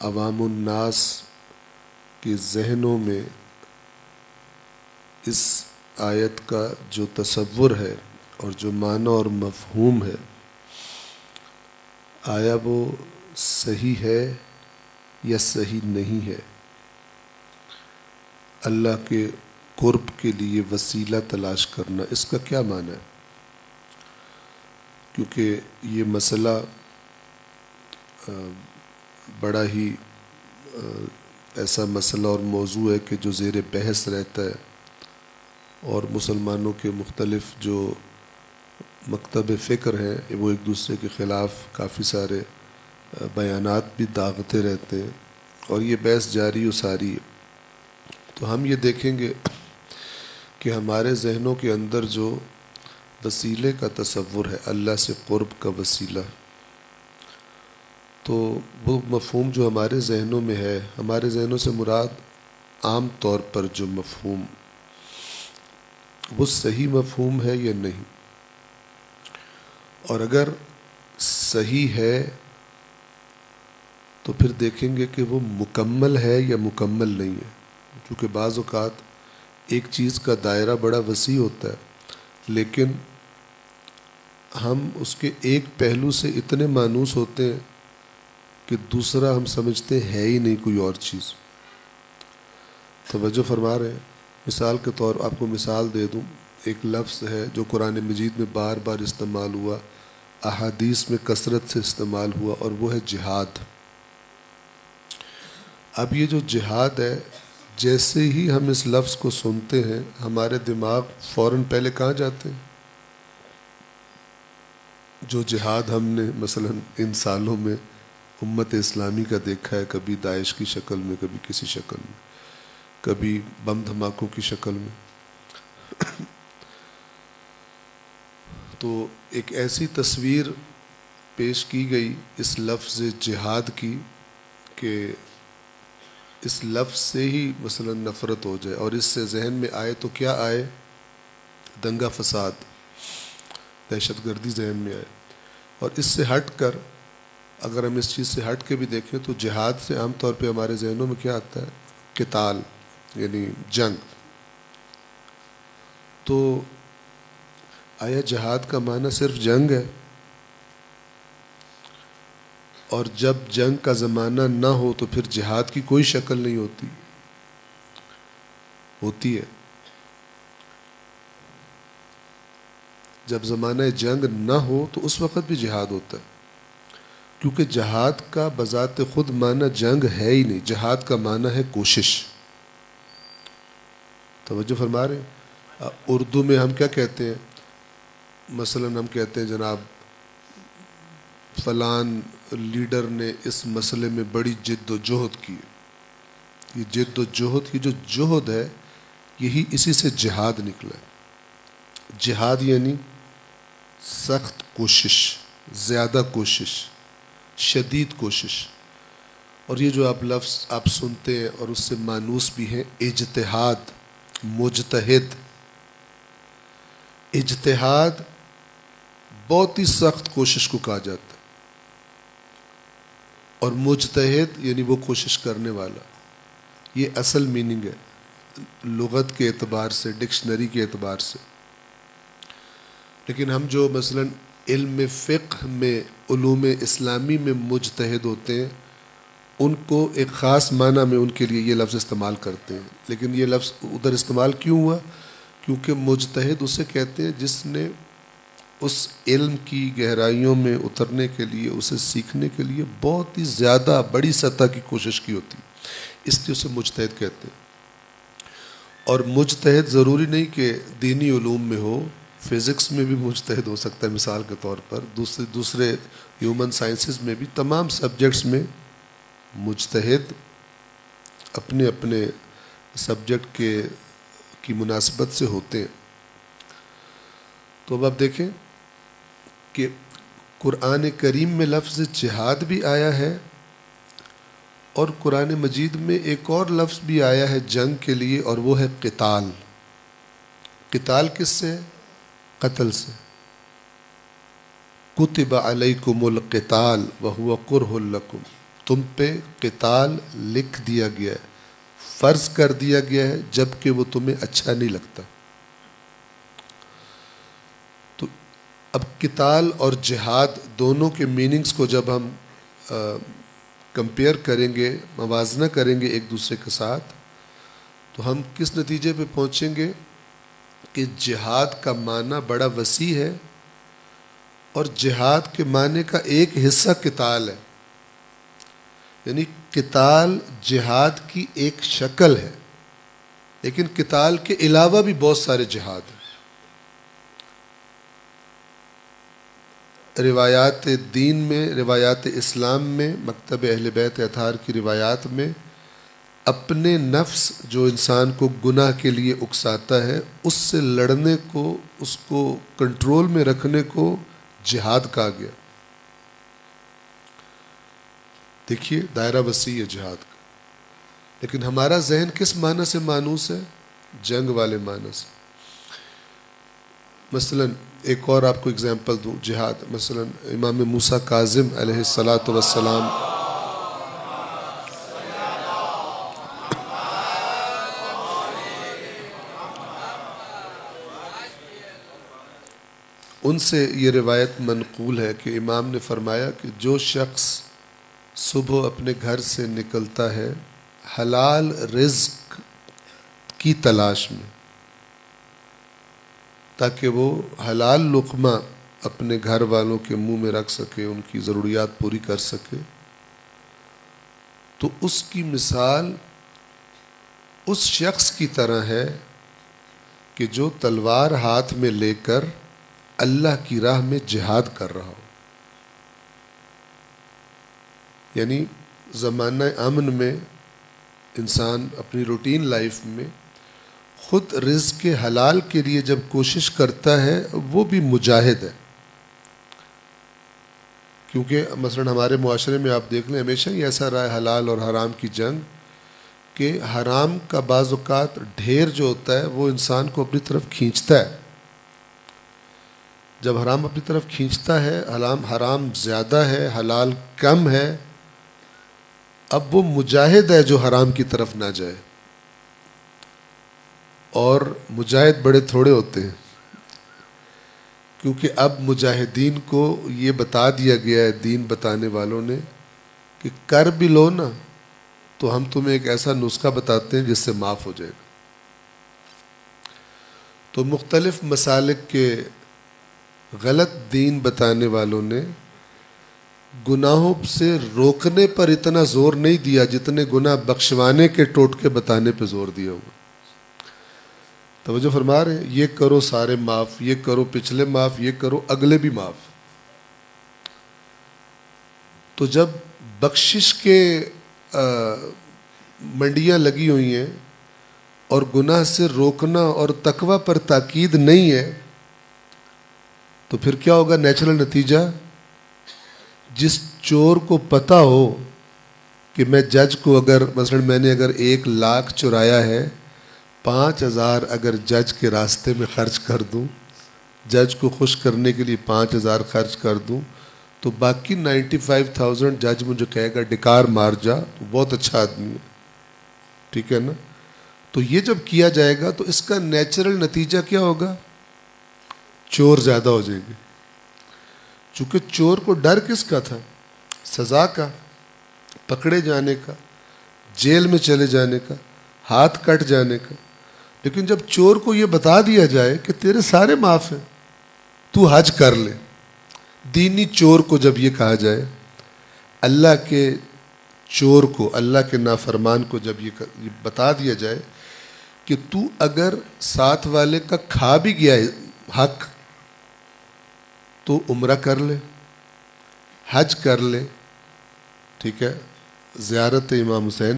عوام الناس کے ذہنوں میں اس آیت کا جو تصور ہے اور جو معنی اور مفہوم ہے، آیا وہ صحیح ہے یا صحیح نہیں ہے؟ اللہ کے قرب کے لیے وسیلہ تلاش کرنا، اس کا کیا معنی ہے؟ کیونکہ یہ مسئلہ بڑا ہی ایسا مسئلہ اور موضوع ہے کہ جو زیر بحث رہتا ہے، اور مسلمانوں کے مختلف جو مکتب فکر ہیں وہ ایک دوسرے کے خلاف کافی سارے بیانات بھی داغتے رہتے ہیں، اور یہ بحث جاری و ساری ہے۔ تو ہم یہ دیکھیں گے کہ ہمارے ذہنوں کے اندر جو وسیلے کا تصور ہے، اللہ سے قرب کا وسیلہ، تو وہ مفہوم جو ہمارے ذہنوں میں ہے، ہمارے ذہنوں سے مراد عام طور پر جو مفہوم، وہ صحیح مفہوم ہے یا نہیں؟ اور اگر صحیح ہے تو پھر دیکھیں گے کہ وہ مکمل ہے یا مکمل نہیں ہے، کیونکہ بعض اوقات ایک چیز کا دائرہ بڑا وسیع ہوتا ہے، لیکن ہم اس کے ایک پہلو سے اتنے مانوس ہوتے ہیں کہ دوسرا ہم سمجھتے ہے ہی نہیں کوئی اور چیز۔ توجہ فرما رہے ہیں؟ مثال کے طور آپ کو مثال دے دوں، ایک لفظ ہے جو قرآن مجید میں بار بار استعمال ہوا، احادیث میں کثرت سے استعمال ہوا، اور وہ ہے جہاد۔ اب یہ جو جہاد ہے، جیسے ہی ہم اس لفظ کو سنتے ہیں ہمارے دماغ فوراً پہلے کہاں جاتے ہیں؟ جو جہاد ہم نے مثلا ان سالوں میں امت اسلامی کا دیکھا ہے، کبھی داعش کی شکل میں، کبھی کسی شکل میں، کبھی بم دھماکوں کی شکل میں، تو ایک ایسی تصویر پیش کی گئی اس لفظ جہاد کی کہ اس لفظ سے ہی مثلا نفرت ہو جائے، اور اس سے ذہن میں آئے تو کیا آئے؟ دنگا فساد، دہشت گردی ذہن میں آئے۔ اور اس سے ہٹ کر اگر ہم اس چیز سے ہٹ کے بھی دیکھیں تو جہاد سے عام طور پہ ہمارے ذہنوں میں کیا آتا ہے؟ قتال، یعنی جنگ۔ تو آیا جہاد کا معنی صرف جنگ ہے؟ اور جب جنگ کا زمانہ نہ ہو تو پھر جہاد کی کوئی شکل نہیں ہوتی ہے۔ جب زمانہ جنگ نہ ہو تو اس وقت بھی جہاد ہوتا ہے، کیونکہ جہاد کا بذات خود معنی جنگ ہے ہی نہیں، جہاد کا معنی ہے کوشش۔ توجہ فرما رہے ہیں؟ اردو میں ہم کیا کہتے ہیں؟ مثلا ہم کہتے ہیں جناب فلان لیڈر نے اس مسئلے میں بڑی جد و جہد کی۔ یہ جد و جہد کی جو جہد ہے، یہی اسی سے جہاد نکلا ہے۔ جہاد یعنی سخت کوشش، زیادہ کوشش، شدید کوشش۔ اور یہ جو آپ لفظ آپ سنتے ہیں اور اس سے مانوس بھی ہیں، اجتہاد، مجتہد۔ اجتہاد بہت ہی سخت کوشش کو کہا جاتا ہے، اور مجتہد یعنی وہ کوشش کرنے والا۔ یہ اصل میننگ ہے لغت کے اعتبار سے، ڈکشنری کے اعتبار سے۔ لیکن ہم جو مثلا علم فقہ میں، علوم اسلامی میں مجتہد ہوتے ہیں، ان کو ایک خاص معنی میں ان کے لیے یہ لفظ استعمال کرتے ہیں۔ لیکن یہ لفظ ادھر استعمال کیوں ہوا؟ کیونکہ مجتہد اسے کہتے ہیں جس نے اس علم کی گہرائیوں میں اترنے کے لیے، اسے سیکھنے کے لیے بہت ہی زیادہ بڑی سطح کی کوشش کی ہوتی، اس لیے اسے مجتہد کہتے ہیں۔ اور مجتہد ضروری نہیں کہ دینی علوم میں ہو، فزکس میں بھی مجتہد ہو سکتا ہے مثال کے طور پر، دوسرے ہیومن سائنسز میں بھی، تمام سبجیکٹس میں مجتہد اپنے اپنے سبجیکٹ کی مناسبت سے ہوتے ہیں۔ تو اب آپ دیکھیں کہ قرآن کریم میں لفظ جہاد بھی آیا ہے، اور قرآن مجید میں ایک اور لفظ بھی آیا ہے جنگ کے لیے، اور وہ ہے قتال۔ قتال کس سے؟ قتل سے۔ کتب علیکم القتال وہو کرہ لکم، تم پہ قتال لکھ دیا گیا ہے، فرض کر دیا گیا ہے، جب کہ وہ تمہیں اچھا نہیں لگتا. تو اب قتال اور جہاد دونوں کے میننگز کو جب ہم کمپیئر کریں گے، موازنہ کریں گے ایک دوسرے کے ساتھ، تو ہم کس نتیجے پہ پہنچیں گے کہ جہاد کا معنی بڑا وسیع ہے، اور جہاد کے معنی کا ایک حصہ قتال ہے. یعنی قتال جہاد کی ایک شکل ہے، لیکن قتال کے علاوہ بھی بہت سارے جہاد ہیں. روایات دین میں، روایات اسلام میں، مکتب اہل بیت اطہار کی روایات میں اپنے نفس جو انسان کو گناہ کے لیے اکساتا ہے، اس سے لڑنے کو، اس کو کنٹرول میں رکھنے کو جہاد کہا گیا. دیکھیے دائرہ وسیع ہے جہاد کا، لیکن ہمارا ذہن کس معنی سے مانوس ہے؟ جنگ والے معنی سے. مثلا ایک اور آپ کو اگزامپل دوں جہاد. مثلا امام موسیٰ کاظم علیہ الصلاۃ والسلام ان سے یہ روایت منقول ہے کہ امام نے فرمایا کہ جو شخص صبح اپنے گھر سے نکلتا ہے حلال رزق کی تلاش میں، تاکہ وہ حلال لقمہ اپنے گھر والوں کے منہ میں رکھ سکے، ان کی ضروریات پوری کر سکے، تو اس کی مثال اس شخص کی طرح ہے کہ جو تلوار ہاتھ میں لے کر اللہ کی راہ میں جہاد کر رہا ہو. یعنی زمانہ امن میں انسان اپنی روٹین لائف میں خود رزق حلال کے لیے جب کوشش کرتا ہے، وہ بھی مجاہد ہے. کیونکہ مثلا ہمارے معاشرے میں آپ دیکھ لیں ہمیشہ ہی ایسا رہا ہے حلال اور حرام کی جنگ، کہ حرام کا بعض اوقات ڈھیر جو ہوتا ہے وہ انسان کو اپنی طرف کھینچتا ہے. جب حرام اپنی طرف کھینچتا ہے، حرام زیادہ ہے، حلال کم ہے، اب وہ مجاہد ہے جو حرام کی طرف نہ جائے. اور مجاہد بڑے تھوڑے ہوتے ہیں، کیونکہ اب مجاہدین کو یہ بتا دیا گیا ہے دین بتانے والوں نے کہ کر بھی لو نا تو ہم تمہیں ایک ایسا نسخہ بتاتے ہیں جس سے معاف ہو جائے گا. تو مختلف مسالک کے غلط دین بتانے والوں نے گناہوں سے روکنے پر اتنا زور نہیں دیا جتنے گناہ بخشوانے کے ٹوٹکے بتانے پہ زور دیا ہوا. توجہ فرما رہے ہیں؟ یہ کرو سارے معاف، یہ کرو پچھلے معاف، یہ کرو اگلے بھی معاف. تو جب بخشش کے منڈیاں لگی ہوئی ہیں اور گناہ سے روکنا اور تقوی پر تاکید نہیں ہے، تو پھر کیا ہوگا نیچرل نتیجہ؟ جس چور کو پتہ ہو کہ میں جج کو مثلا میں نے اگر 1,00,000 چرایا ہے، 5,000 اگر جج کے راستے میں خرچ کر دوں، جج کو خوش کرنے کے لیے 5,000 خرچ کر دوں، تو باقی 95,000 جج مجھے کہے گا ڈکار مار جا، تو بہت اچھا آدمی ہے. ٹھیک ہے نا؟ تو یہ جب کیا جائے گا تو اس کا نیچرل نتیجہ کیا ہوگا؟ چور زیادہ ہو جائیں گے. چونکہ چور کو ڈر کس کا تھا؟ سزا کا، پکڑے جانے کا، جیل میں چلے جانے کا، ہاتھ کٹ جانے کا. لیکن جب چور کو یہ بتا دیا جائے کہ تیرے سارے معاف ہیں، تو حج کر لے. دینی چور کو جب یہ کہا جائے، اللہ کے چور کو، اللہ کے نافرمان کو جب یہ بتا دیا جائے کہ تو اگر ساتھ والے کا کھا بھی گیا ہے حق، تو عمرہ کر لے، حج کر لے، ٹھیک ہے، زیارت امام حسین